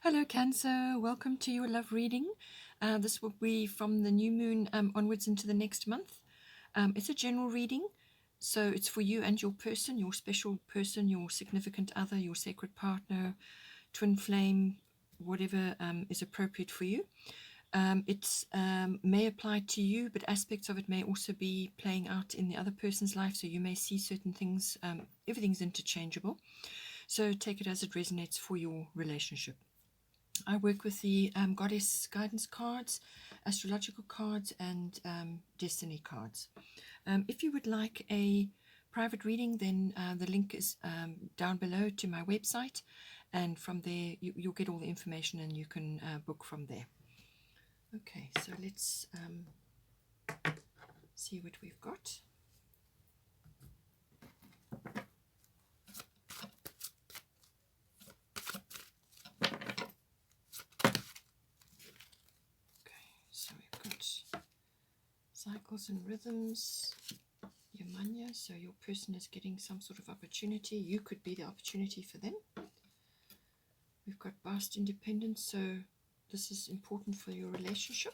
Hello, Cancer. Welcome to your love reading. This will be from the new moon onwards into the next month. It's a general reading, so it's for you and your person, your special person, your significant other, your sacred partner, twin flame, whatever is appropriate for you. It may apply to you, but aspects of it may also be playing out in the other person's life, so you may see certain things. Everything's interchangeable, so take it as it resonates for your relationship. I work with the Goddess Guidance cards, astrological cards, and destiny cards. If you would like a private reading, then the link is down below to my website, and from there you'll get all the information and you can book from there. Okay, so let's see what we've got. Cycles and rhythms, Yamanya, so your person is getting some sort of opportunity. You could be the opportunity for them. We've got vast independence, so this is important for your relationship.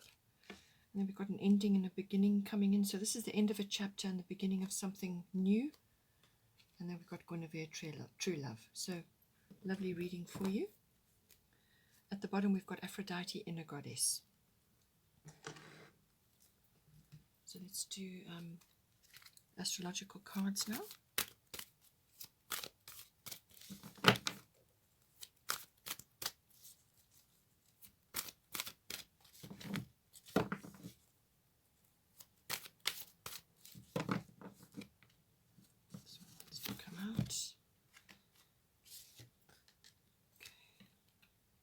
And then we've got an ending and a beginning coming in. So this is the end of a chapter and the beginning of something new. And then we've got Guinevere, true love. So lovely reading for you. At the bottom we've got Aphrodite, inner goddess. So let's do astrological cards now. This one wants to come out. Okay.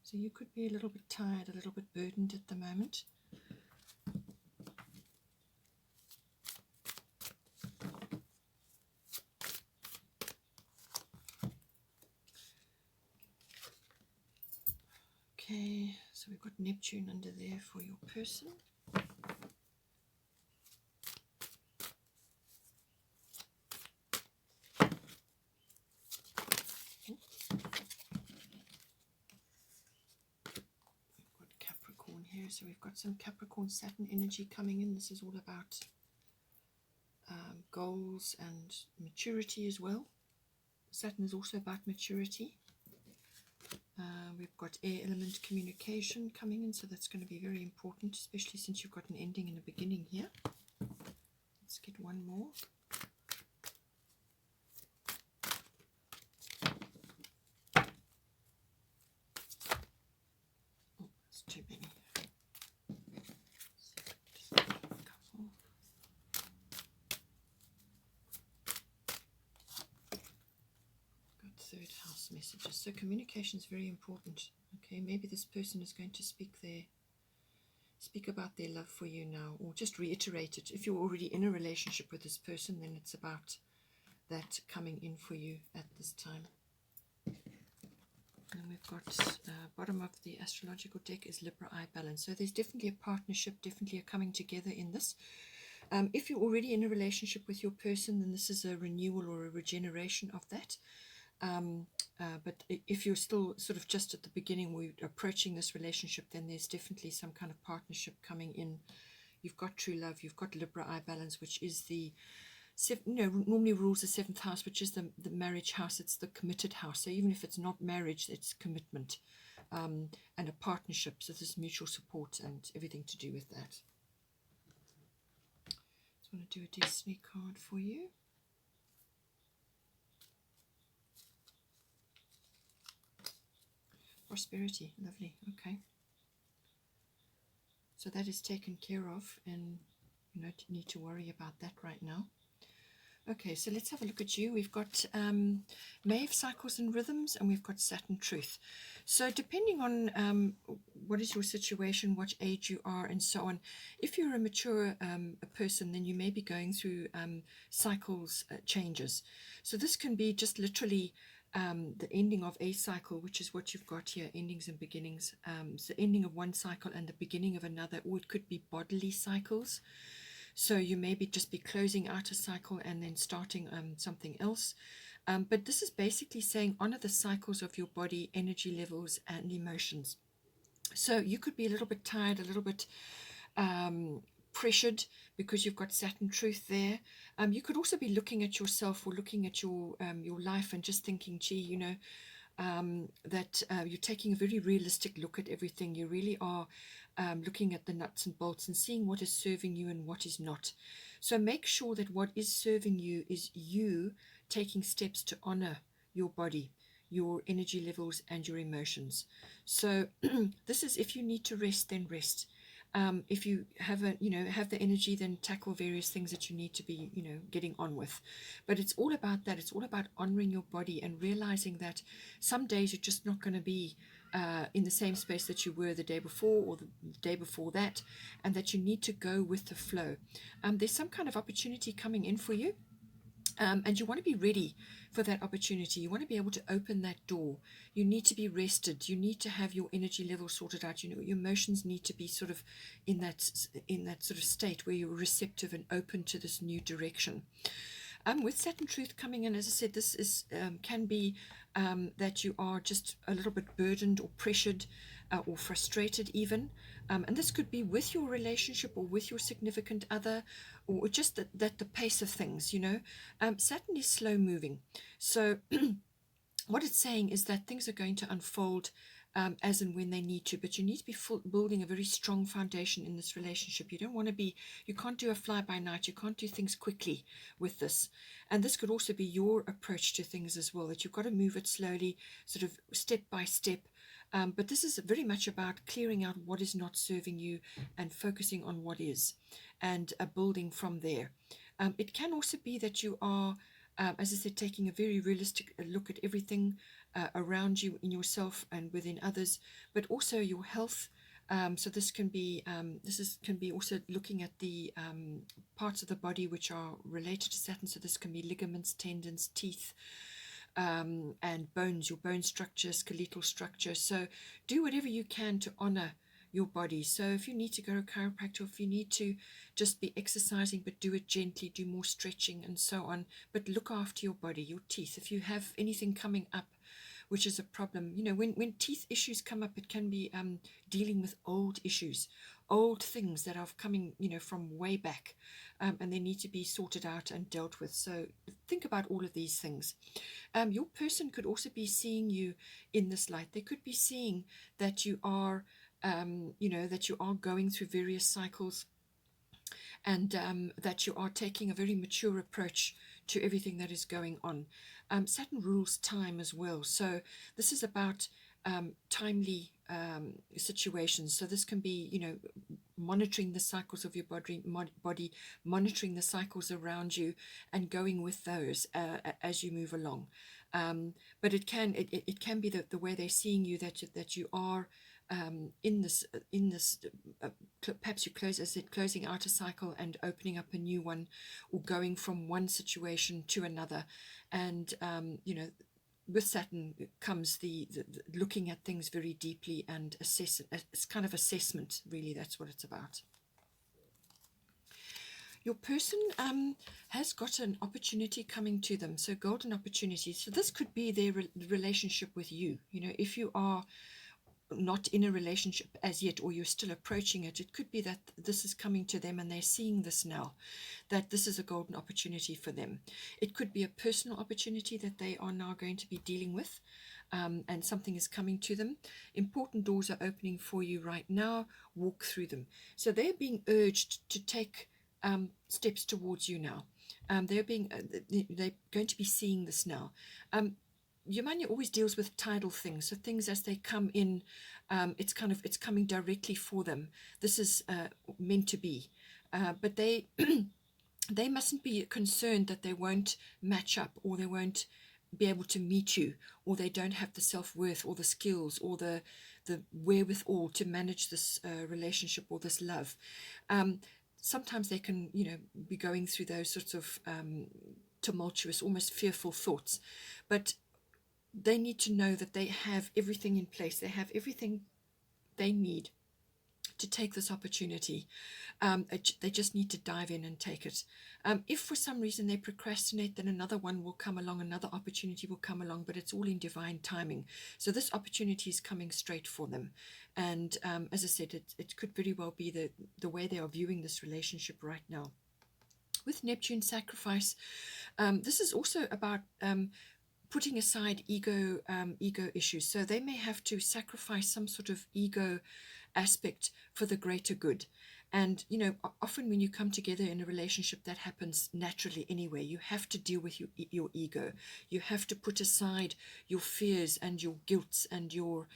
So you could be a little bit tired, a little bit burdened at the moment. Okay, so we've got Neptune under there for your person. We've got Capricorn here, so we've got some Capricorn Saturn energy coming in. This is all about goals and maturity as well. Saturn is also about maturity. We've got air element communication coming in, so that's going to be very important, especially since you've got an ending and a beginning here. Let's get one more. Oh, that's too many. Third house messages. So communication is very important. Okay, maybe this person is going to speak about their love for you now, or just reiterate it. If you're already in a relationship with this person, then it's about that coming in for you at this time. And we've got bottom of the astrological deck is Libra eye balance. So there's definitely a partnership, definitely a coming together in this. If you're already in a relationship with your person, then this is a renewal or a regeneration of that. But if you're still sort of just at the beginning, we're approaching this relationship, then there's definitely some kind of partnership coming in. You've got true love, you've got Libra eye balance, which is the normally rules the 7th house, which is the marriage house. It's the committed house. So even if it's not marriage, it's commitment and a partnership. So there's mutual support and everything to do with that. Just want to do a destiny card for you. Prosperity, lovely. Okay, so that is taken care of, and you don't need to worry about that right now. Okay, so let's have a look at you. We've got Maeve, cycles and rhythms, and we've got Saturn, truth. So depending on what is your situation, what age you are, and so on, if you're a mature person, then you may be going through cycles changes. So this can be just literally the ending of a cycle, which is what you've got here, endings and beginnings. So the ending of one cycle and the beginning of another, or it could be bodily cycles. So you maybe just be closing out a cycle and then starting something else. But this is basically saying honor the cycles of your body, energy levels, and emotions. So you could be a little bit tired, a little bit pressured because you've got Saturn truth there. You could also be looking at yourself or looking at your life and just thinking, gee, that you're taking a very realistic look at everything. You really are looking at the nuts and bolts and seeing what is serving you and what is not. So make sure that what is serving you is you taking steps to honor your body, your energy levels, and your emotions. So this is, if you need to rest, then rest. If you have the energy, then tackle various things that you need to be, getting on with. But it's all about that. It's all about honoring your body and realizing that some days you're just not going to be in the same space that you were the day before or the day before that, and that you need to go with the flow. There's some kind of opportunity coming in for you. And you want to be ready for that opportunity. You want to be able to open that door. You need to be rested. You need to have your energy level sorted out. Your emotions need to be sort of in that sort of state where you're receptive and open to this new direction. With Saturn truth coming in, as I said, this is can be that you are just a little bit burdened or pressured or frustrated even. And this could be with your relationship or with your significant other, or just that the pace of things, Saturn is slow moving. So what it's saying is that things are going to unfold as and when they need to, but you need to be building a very strong foundation in this relationship. You can't do a fly-by-night. You can't do things quickly with this. And this could also be your approach to things as well, that you've got to move it slowly, sort of step by step. But this is very much about clearing out what is not serving you and focusing on what is, and building from there. It can also be that you are, as I said, taking a very realistic look at everything around you, in yourself and within others, but also your health. So this can be also looking at the parts of the body which are related to Saturn. So this can be ligaments, tendons, teeth, and bones, your bone structure, skeletal structure. So do whatever you can to honor your body. So if you need to go to a chiropractor, if you need to just be exercising, but do it gently, do more stretching and so on, but look after your body, your teeth. If you have anything coming up which is a problem, when teeth issues come up, it can be dealing with old issues, old things that are coming from way back, and they need to be sorted out and dealt with. So think about all of these things. Your person could also be seeing you in this light. They could be seeing that you are that you are going through various cycles, and that you are taking a very mature approach to everything that is going on. Saturn rules time as well. So this is about timely situations. So this can be, monitoring the cycles of your body, monitoring the cycles around you and going with those as you move along. But it can be the way they're seeing you, that you are in this perhaps you closing out a cycle and opening up a new one, or going from one situation to another. And with Saturn comes the looking at things very deeply and it's kind of assessment, really. That's what it's about. Your person has got an opportunity coming to them, so golden opportunity. So this could be their relationship with you. If you are not in a relationship as yet, or you're still approaching it, it could be that this is coming to them and they're seeing this now, that this is a golden opportunity for them. It could be a personal opportunity that they are now going to be dealing with, and something is coming to them. Important doors are opening for you right now. Walk through them. So they're being urged to take steps towards you now. They're going to be seeing this now. Yamanya always deals with tidal things, so things as they come in, it's coming directly for them. This is meant to be, but they they mustn't be concerned that they won't match up, or they won't be able to meet you, or they don't have the self-worth or the skills or the wherewithal to manage this relationship or this love. Sometimes they can be going through those sorts of tumultuous, almost fearful thoughts, but they need to know that they have everything in place. They have everything they need to take this opportunity. They just need to dive in and take it. If for some reason they procrastinate, then another one will come along, another opportunity will come along, but it's all in divine timing. So this opportunity is coming straight for them. And as I said, it could very well be the way they are viewing this relationship right now. With Neptune sacrifice, this is also about putting aside ego issues. So they may have to sacrifice some sort of ego aspect for the greater good. And, you know, often when you come together in a relationship, that happens naturally anyway. You have to deal with your ego. You have to put aside your fears and your guilts and your,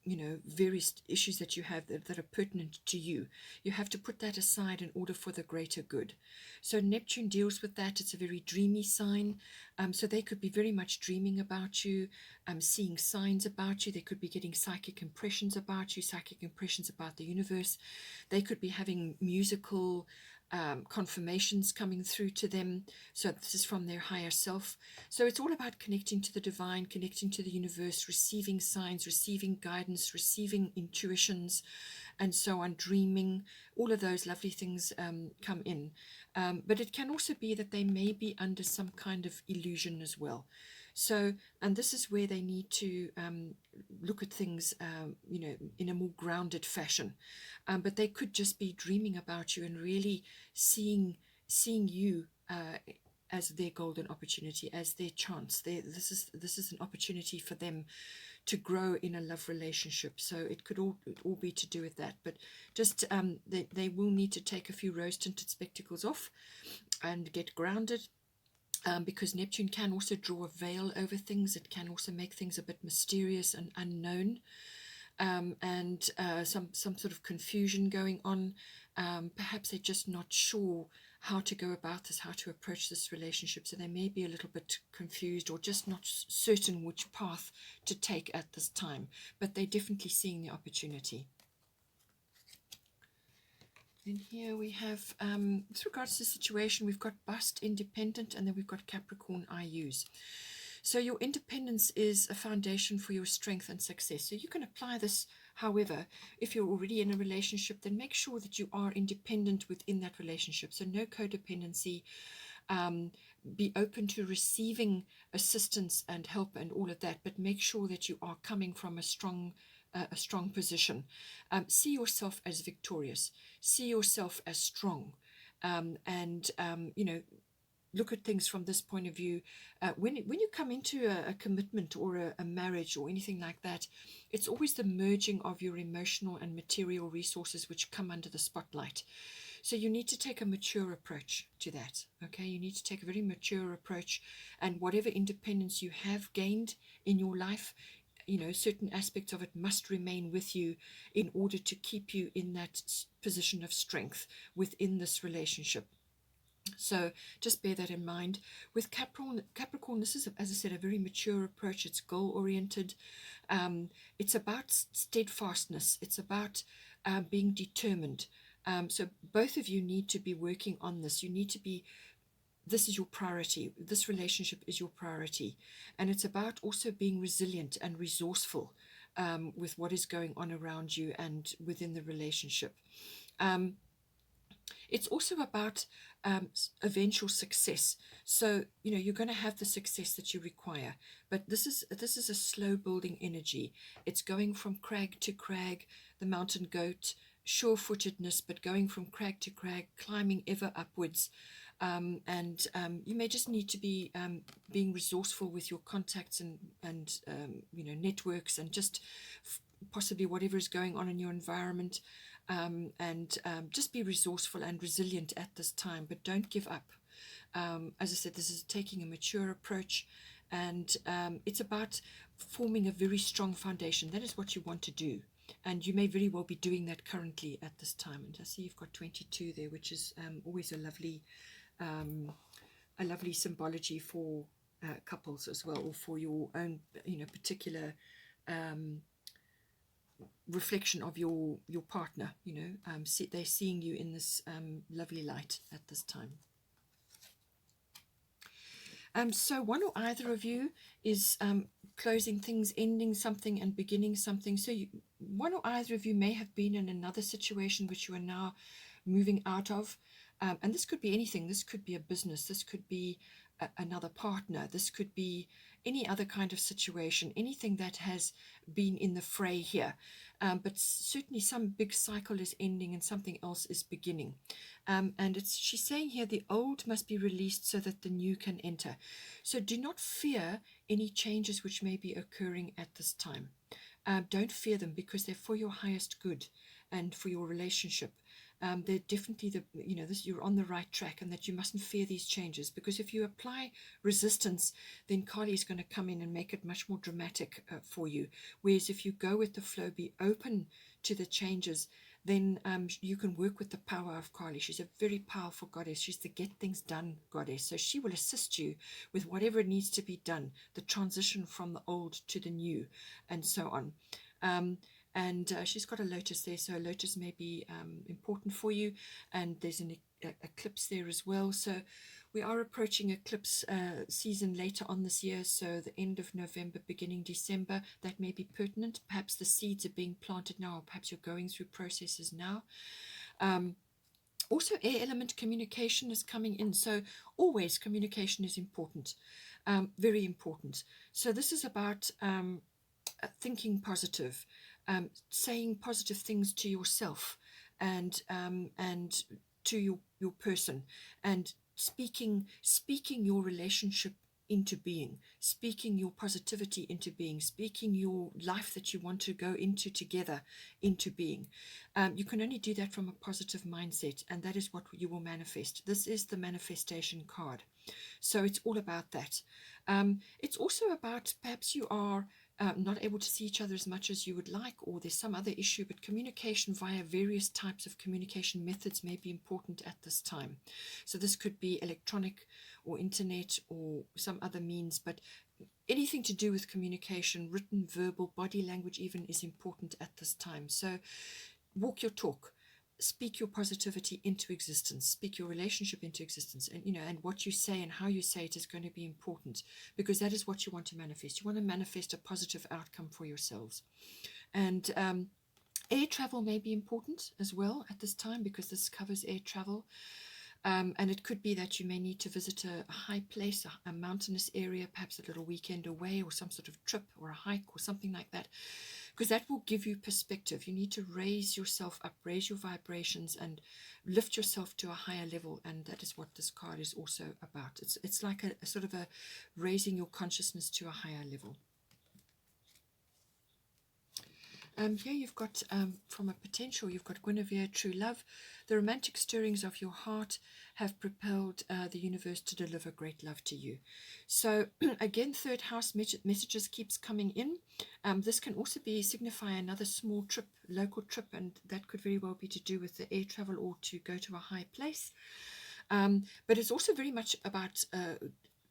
you know, various issues that you have that are pertinent to you. You have to put that aside in order for the greater good. So Neptune deals with that. It's a very dreamy sign. So they could be very much dreaming about you, seeing signs about you. They could be getting psychic impressions about you, psychic impressions about the universe. They could be having musical confirmations coming through to them. So this is from their higher self. So it's all about connecting to the divine, connecting to the universe, receiving signs, receiving guidance, receiving intuitions, and so on, dreaming. All of those lovely things come in. But it can also be that they may be under some kind of illusion as well. So, and this is where they need to look at things, you know, in a more grounded fashion. But they could just be dreaming about you and really seeing you as their golden opportunity, as their chance. This is an opportunity for them to grow in a love relationship. So it could all be to do with that. But just they will need to take a few rose-tinted spectacles off and get grounded. Because Neptune can also draw a veil over things. It can also make things a bit mysterious and unknown, and some sort of confusion going on. Perhaps they're just not sure how to go about this, how to approach this relationship. So they may be a little bit confused or just not certain which path to take at this time. But they're definitely seeing the opportunity. And here we have, with regards to the situation, we've got Bust, Independent, and then we've got Capricorn, IUs. So your independence is a foundation for your strength and success. So you can apply this, however, if you're already in a relationship, then make sure that you are independent within that relationship. So no codependency. Be open to receiving assistance and help and all of that, but make sure that you are coming from a strong position. See yourself as victorious. See yourself as strong, and you know, look at things from this point of view. When you come into a commitment or a marriage or anything like that, it's always the merging of your emotional and material resources which come under the spotlight. So you need to take a mature approach to that. Okay, you need to take a very mature approach, and whatever independence you have gained in your life, you know, certain aspects of it must remain with you in order to keep you in that position of strength within this relationship. So just bear that in mind. With Capricorn, this is, as I said, a very mature approach. It's goal-oriented. It's about steadfastness. It's about being determined. So both of you need to be working on this. You need to be, this is your priority. This relationship is your priority. And it's about also being resilient and resourceful with what is going on around you and within the relationship. It's also about eventual success. So, you know, you're going to have the success that you require, but this is a slow building energy. It's going from crag to crag, the mountain goat, sure-footedness, but going from crag to crag, climbing ever upwards. And you may just need to be being resourceful with your contacts and you know, networks, and just possibly whatever is going on in your environment. And just be resourceful and resilient at this time, but don't give up. As I said, this is taking a mature approach, and it's about forming a very strong foundation. That is what you want to do, and you may very well be doing that currently at this time. And I see you've got 22 there, which is always a lovely symbology for couples as well, or for your own, you know, particular reflection of your partner. You know, they're seeing you in this lovely light at this time. So one or either of you is closing things, ending something, and beginning something. So one or either of you may have been in another situation which you are now moving out of. And this could be anything. This could be a business. This could be another partner. This could be any other kind of situation, anything that has been in the fray here. But certainly some big cycle is ending and something else is beginning. And she's saying here the old must be released so that the new can enter. So do not fear any changes which may be occurring at this time. Don't fear them, because they're for your highest good and for your relationship. They're definitely you're on the right track, and that you mustn't fear these changes, because if you apply resistance, then Kali is going to come in and make it much more dramatic for you. Whereas if you go with the flow, be open to the changes, then you can work with the power of Kali. She's a very powerful goddess. She's the get things done goddess. So she will assist you with whatever needs to be done, the transition from the old to the new, and so on. And she's got a lotus there, so a lotus may be important for you. And there's an eclipse there as well. So we are approaching eclipse season later on this year, so the end of November, beginning December. That may be pertinent. Perhaps the seeds are being planted now, or perhaps you're going through processes now. Also, air element communication is coming in. So always communication is important, very important. So this is about thinking positive, saying positive things to yourself and to your person, and speaking your relationship into being, speaking your positivity into being, speaking your life that you want to go into together into being. You can only do that from a positive mindset, and that is what you will manifest. This is the manifestation card. So it's all about that. It's also about perhaps you are not able to see each other as much as you would like, or there's some other issue, but communication via various types of communication methods may be important at this time. So this could be electronic or internet or some other means, but anything to do with communication, written, verbal, body language even, is important at this time. So walk your talk. Speak your positivity into existence, speak your relationship into existence, and and what you say and how you say it is going to be important, because that is what you want to manifest. You want to manifest a positive outcome for yourselves. And air travel may be important as well at this time, because this covers air travel. And it could be that you may need to visit a high place, a mountainous area, perhaps a little weekend away, or some sort of trip or a hike or something like that, because that will give you perspective. You need to raise yourself up, raise your vibrations, and lift yourself to a higher level. And that is what this card is also about. It's like a sort of a raising your consciousness to a higher level. Here you've got, from a potential, you've got Guinevere, true love. The romantic stirrings of your heart have propelled the universe to deliver great love to you. So again, third house messages keeps coming in. This can also be signify another small trip, local trip, and that could very well be to do with the air travel or to go to a high place. But it's also very much about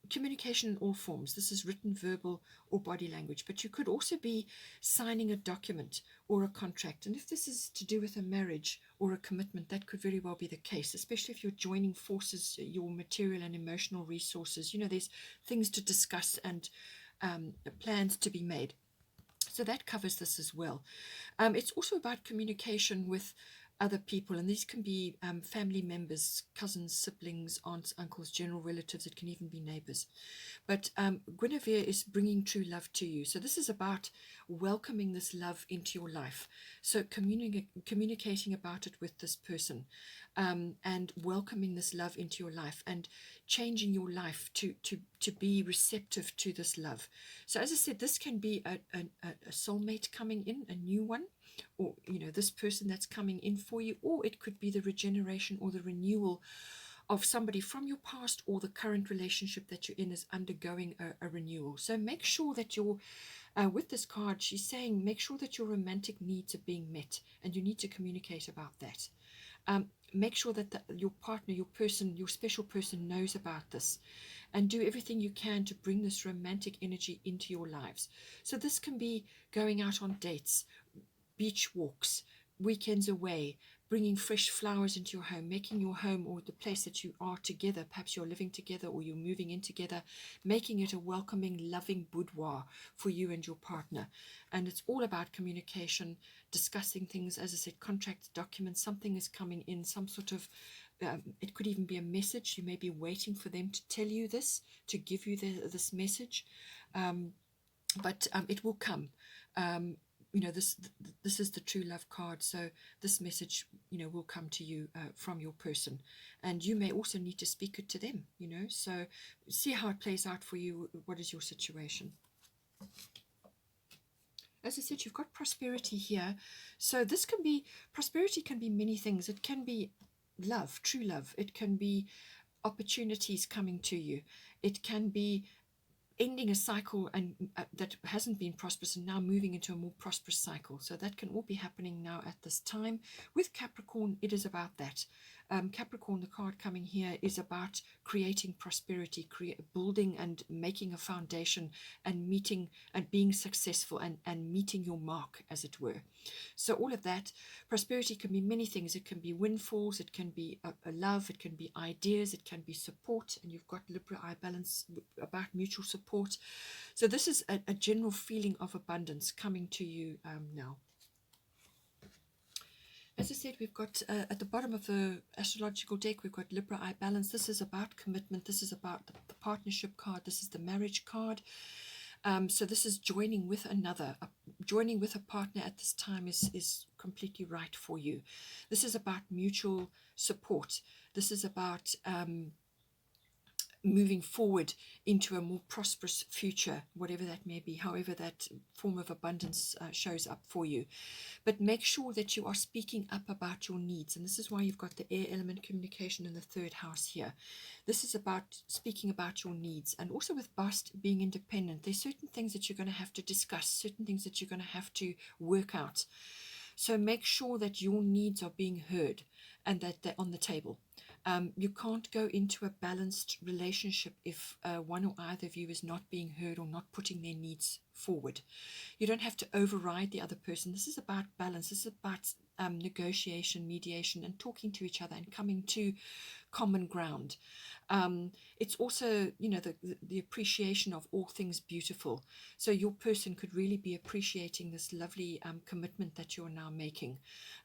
communication in all forms. This is written, verbal, or body language. But you could also be signing a document or a contract. And if this is to do with a marriage or a commitment, that could very well be the case, especially if you're joining forces, your material and emotional resources. There's things to discuss and plans to be made. So that covers this as well. It's also about communication with other people, and these can be family members, cousins, siblings, aunts, uncles, general relatives. It can even be neighbors. But Guinevere is bringing true love to you. So this is about welcoming this love into your life. So communicating about it with this person, and welcoming this love into your life, and changing your life to be receptive to this love. So as I said, this can be a soulmate coming in, a new one, or this person that's coming in for you, or it could be the regeneration or the renewal of somebody from your past, or the current relationship that you're in is undergoing a renewal. So make sure that you're with this card, she's saying make sure that your romantic needs are being met, and you need to communicate about that. Make sure that your partner, your person, your special person knows about this, and do everything you can to bring this romantic energy into your lives. So this can be going out on dates, beach walks, weekends away, bringing fresh flowers into your home, making your home or the place that you are together, perhaps you're living together or you're moving in together, making it a welcoming, loving boudoir for you and your partner. And it's all about communication, discussing things, as I said, contracts, documents, something is coming in, some sort of, it could even be a message. You may be waiting for them to tell you this, to give you this message, but it will come. This is the true love card, so this message will come to you from your person, and you may also need to speak it to them. So see how it plays out for you. What is your situation? As I said, you've got prosperity here, so prosperity can be many things. It can be love, true love. It can be opportunities coming to you. It can be ending a cycle and that hasn't been prosperous and now moving into a more prosperous cycle. So that can all be happening now at this time. With Capricorn, it is about that. Capricorn, the card coming here, is about creating prosperity, building and making a foundation, and meeting and being successful, and meeting your mark, as it were. So all of that, prosperity can be many things. It can be windfalls, it can be a love, it can be ideas, it can be support, and you've got Libra eye balance about mutual support. So this is a general feeling of abundance coming to you now. As I said, we've got at the bottom of the astrological deck, we've got Libra eye balance. This is about commitment. This is about the partnership card. This is the marriage card. So this is joining with another. Joining with a partner at this time is completely right for you. This is about mutual support. This is about moving forward into a more prosperous future, whatever that may be, however that form of abundance shows up for you. But make sure that you are speaking up about your needs. And this is why you've got the air element, communication, in the third house here. This is about speaking about your needs. And also with Bast being independent, there's certain things that you're going to have to discuss, certain things that you're going to have to work out. So make sure that your needs are being heard and that they're on the table. You can't go into a balanced relationship if one or either of you is not being heard or not putting their needs forward. You don't have to override the other person. This is about balance. This is about negotiation, mediation, and talking to each other and coming to common ground. It's also, the appreciation of all things beautiful. So your person could really be appreciating this lovely commitment that you're now making.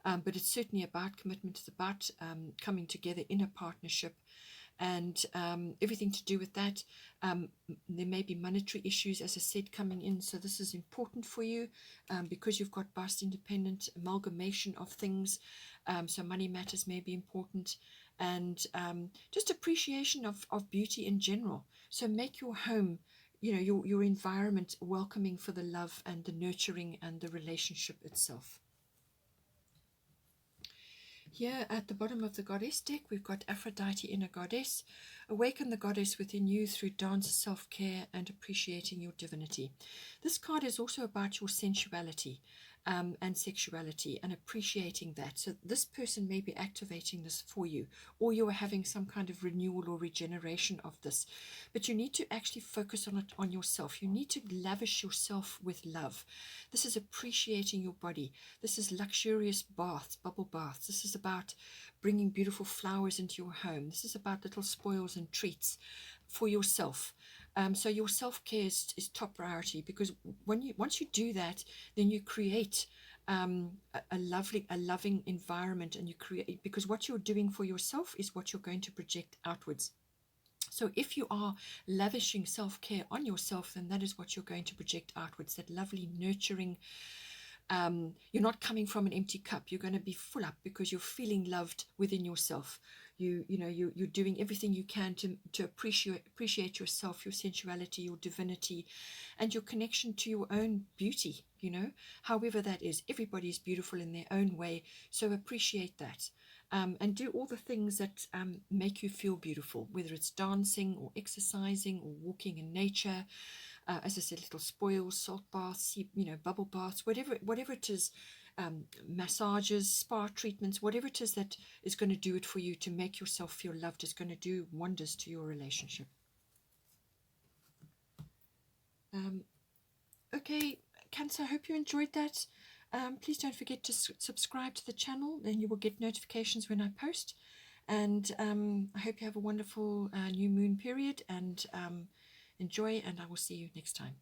But it's certainly about commitment. It's about coming together in a partnership, and everything to do with that. There may be monetary issues, as I said, coming in. So this is important for you because you've got vast independent amalgamation of things. So money matters may be important, and just appreciation of beauty in general. So make your home, your environment welcoming for the love and the nurturing and the relationship itself. Here at the bottom of the goddess deck, we've got Aphrodite, inner goddess. Awaken the goddess within you through dance, self-care, and appreciating your divinity. This card is also about your sensuality and sexuality and appreciating that. So this person may be activating this for you, or you are having some kind of renewal or regeneration of this. But you need to actually focus on it, on yourself. You need to lavish yourself with love. This is appreciating your body. This is luxurious baths, bubble baths. This is about bringing beautiful flowers into your home. This is about little spoils and treats for yourself. So your self-care is top priority, because once you do that, then you create a loving environment, and you create, because what you're doing for yourself is what you're going to project outwards. So if you are lavishing self-care on yourself, then that is what you're going to project outwards, that lovely nurturing. You're not coming from an empty cup. You're going to be full up because you're feeling loved within yourself. You're doing everything you can to appreciate yourself, your sensuality, your divinity, and your connection to your own beauty. However that is, everybody is beautiful in their own way. So appreciate that. And do all the things that make you feel beautiful, whether it's dancing or exercising or walking in nature. As I said, little spoils, salt baths, bubble baths, whatever it is, massages, spa treatments, whatever it is that is going to do it for you to make yourself feel loved, is going to do wonders to your relationship. Okay, Cancer, I hope you enjoyed that. Please don't forget to subscribe to the channel, then you will get notifications when I post. And I hope you have a wonderful new moon period, and enjoy, and I will see you next time.